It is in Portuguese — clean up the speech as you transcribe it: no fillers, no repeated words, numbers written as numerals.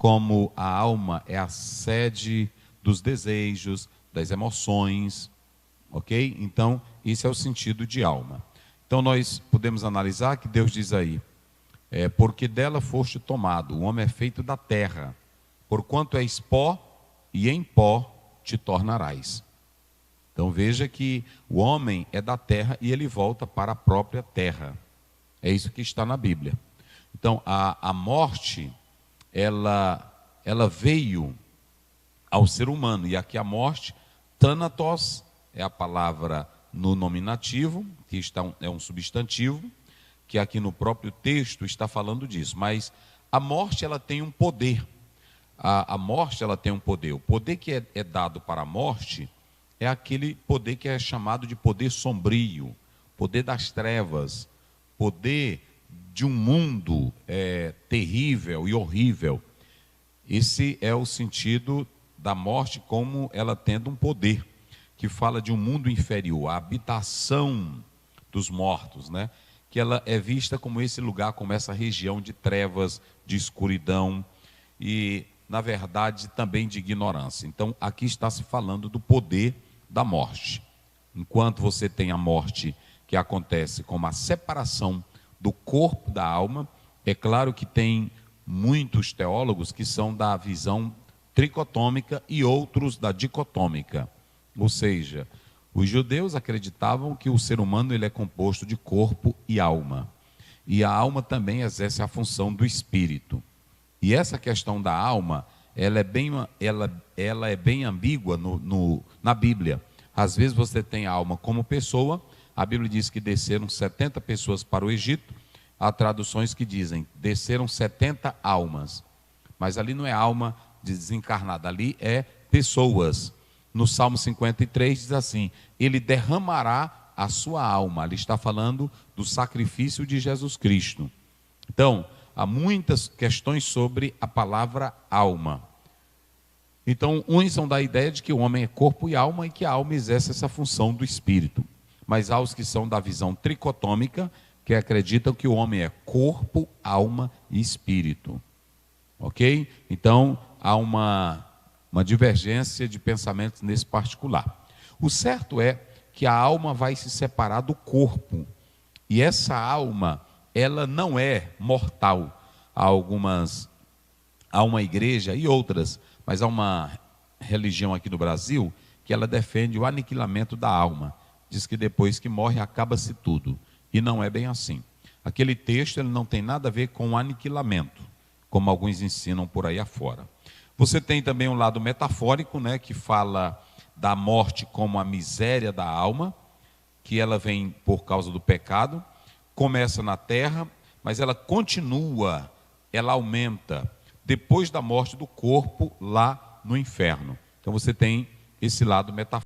como a alma é a sede dos desejos, das emoções, ok? Então, esse é o sentido de alma. Então, nós podemos analisar que Deus diz aí, porque dela foste tomado, o homem é feito da terra, porquanto és pó, e em pó te tornarás. Então, veja que o homem é da terra e ele volta para a própria terra. É isso que está na Bíblia. Então, a morte, ela veio ao ser humano. E aqui a morte, thanatos, é a palavra no nominativo, que é um substantivo, que aqui no próprio texto está falando disso. Mas a morte, ela tem um poder. A morte, ela tem um poder. O poder que é dado para a morte é aquele poder que é chamado de poder sombrio, poder das trevas, poder de um mundo terrível e horrível. Esse é o sentido da morte, como ela tendo um poder, que fala de um mundo inferior, a habitação dos mortos, né? Que ela é vista como esse lugar, como essa região de trevas, de escuridão e, na verdade, também de ignorância. Então, aqui está se falando do poder da morte. Enquanto você tem a morte que acontece como a separação do corpo da alma, é claro que tem muitos teólogos que são da visão tricotômica e outros da dicotômica. Ou seja, os judeus acreditavam que o ser humano ele é composto de corpo e alma. E a alma também exerce a função do espírito. E essa questão da alma, ela é bem ambígua na Bíblia. Às vezes você tem a alma como pessoa. A Bíblia diz que desceram 70 pessoas para o Egito. Há traduções que dizem, desceram 70 almas. Mas ali não é alma desencarnada, ali é pessoas. No Salmo 53 diz assim, ele derramará a sua alma. Ali está falando do sacrifício de Jesus Cristo. Então, há muitas questões sobre a palavra alma. Então, uns são da ideia de que o homem é corpo e alma e que a alma exerce essa função do espírito. Mas há os que são da visão tricotômica, que acreditam que o homem é corpo, alma e espírito. Ok? Então, há uma divergência de pensamentos nesse particular. O certo é que a alma vai se separar do corpo. E essa alma, ela não é mortal. Há uma igreja e outras, mas há uma religião aqui no Brasil que ela defende o aniquilamento da alma. Diz que depois que morre acaba-se tudo. E não é bem assim. Aquele texto ele não tem nada a ver com o aniquilamento, como alguns ensinam por aí afora. Você tem também um lado metafórico, né, que fala da morte como a miséria da alma, que ela vem por causa do pecado, começa na terra, mas ela continua, ela aumenta depois da morte do corpo lá no inferno. Então você tem esse lado metafórico.